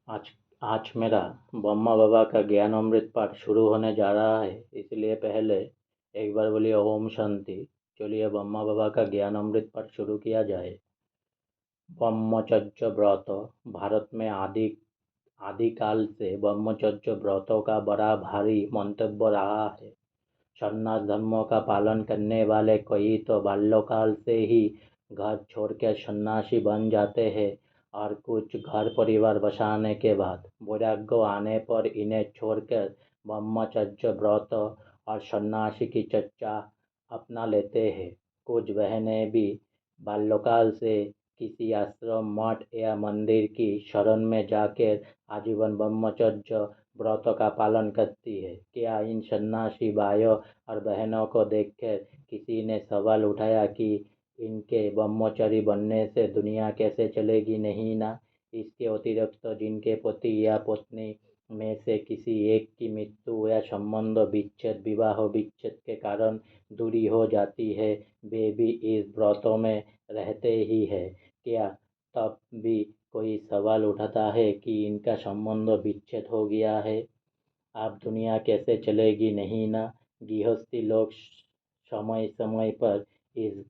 आज आज मेरा ब्रह्मा बाबा का ज्ञान अमृत पाठ शुरू होने जा रहा है, इसलिए पहले एक बार बोलिए ओम शांति। चलिए ब्रह्मा बाबा का ज्ञान अमृत पाठ शुरू किया जाए। ब्रह्मचर्य व्रत। भारत में आदिकाल से ब्रह्मचर्य व्रतों का बड़ा भारी मंतव्य रहा है। सन्यास धर्म का पालन करने वाले कई तो बाल्यकाल से ही घर छोड़कर सन्यासी बन जाते हैं और कुछ घर परिवार बसाने के बाद वैराग्य आने पर इन्हें छोड़कर ब्रह्मचर्य व्रत और सन्यासी की चर्चा अपना लेते हैं। कुछ बहनें भी बाल्यकाल से किसी आश्रम मठ या मंदिर की शरण में जाकर आजीवन ब्रह्मचर्य व्रत का पालन करती है। क्या इन सन्यासी भाइयों और बहनों को देखकर किसी ने सवाल उठाया कि इनके ब्रह्मचारी बनने से दुनिया कैसे चलेगी? नहीं ना। इसके अतिरिक्त जिनके पति या पत्नी में से किसी एक की मृत्यु या संबंध विच्छेद विवाह विच्छेद के कारण दूरी हो जाती है, वे भी इस व्रतों में रहते ही है। क्या तब भी कोई सवाल उठाता है कि इनका संबंध विच्छेद हो गया है, अब दुनिया कैसे चलेगी? नहीं ना। गृहस्थी लोग समय समय पर इस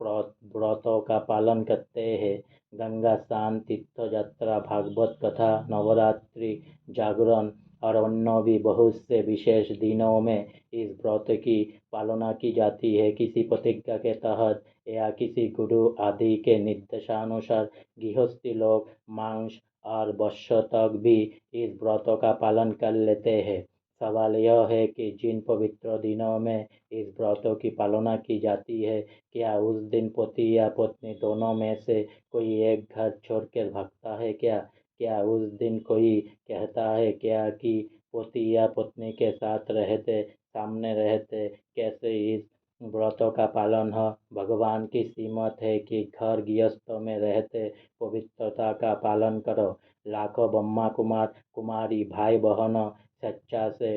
व्रतों का पालन करते हैं। गंगा स्नान, तीर्थ यात्रा, भागवत कथा, नवरात्रि, जागरण और अन्य भी बहुत से विशेष दिनों में इस व्रत की पालना की जाती है। किसी प्रतिज्ञा के तहत या किसी गुरु आदि के निर्देशानुसार गृहस्थी लोग मांस और वर्ष तक भी इस व्रतों का पालन कर लेते हैं। सवाल यह है कि जिन पवित्र दिनों में इस व्रतों की पालना की जाती है, क्या उस दिन पति या पत्नी दोनों में से कोई एक घर छोड़कर भागता है क्या? क्या उस दिन कोई कहता है क्या कि पति या पत्नी के साथ रहते सामने रहते कैसे इस व्रतों का पालन हो? भगवान की सीमत है कि घर गृहस्थ में रहते पवित्रता का पालन करो। लाखों ब्रह्मा कुमार कुमारी भाई बहनों स्वेच्छा से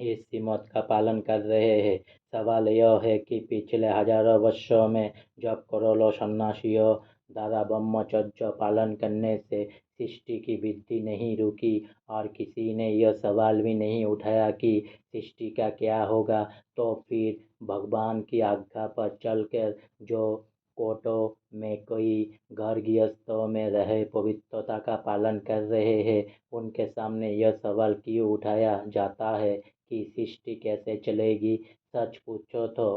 इस सीमत का पालन कर रहे हैं। सवाल यह है कि पिछले हजारों वर्षों में जब करोड़ों सन्यासियों द्वारा ब्रह्मचर्य पालन करने से सृष्टि की वृद्धि नहीं रुकी और किसी ने यह सवाल भी नहीं उठाया कि सृष्टि का क्या होगा, तो फिर भगवान की आज्ञा पर चलकर जो कोटों में कोई घर गृहस्थों में रहे पवित्रता का पालन कर रहे हैं, उनके सामने यह सवाल क्यों उठाया जाता है कि सृष्टि कैसे चलेगी? सच पूछो तो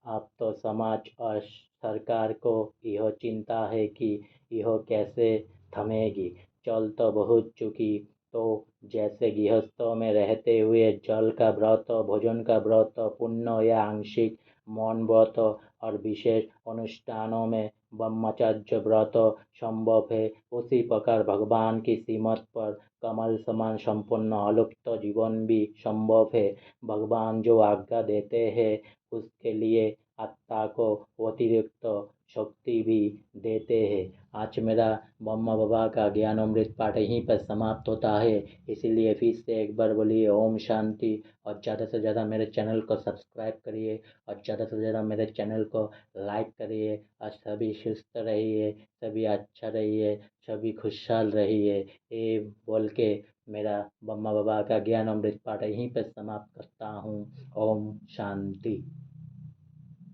अब तो समाज और सरकार को यह चिंता है कि यह कैसे थमेगी। चल तो बहुत चुकी, तो जैसे गृहस्थों में रहते हुए जल का व्रत, भोजन का व्रत, पुण्य या आंशिक मौन व्रत और विशेष अनुष्ठानों में ब्रह्मचर्य व्रत संभव है, उसी प्रकार भगवान की सीमत पर कमल समान संपूर्ण अलुप्त जीवन भी संभव है। भगवान जो आज्ञा देते हैं उसके लिए आत्मा को अतिरिक्त शक्ति भी देते हैं। आज मेरा ब्रह्मा बाबा का ज्ञान अमृत पाठ यहीं पर समाप्त होता है, इसीलिए फिर से एक बार बोलिए ओम शांति। और ज़्यादा से ज़्यादा मेरे चैनल को सब्सक्राइब करिए और ज़्यादा से ज़्यादा मेरे चैनल को लाइक करिए। और सभी सुस्त रहिए, सभी अच्छा रहिए, सभी खुशहाल रहिए, ये बोल के मेरा ब्रह्मा बाबा का ज्ञान अमृत पाठ यहीं पर समाप्त करता हूँ। ओम शांति।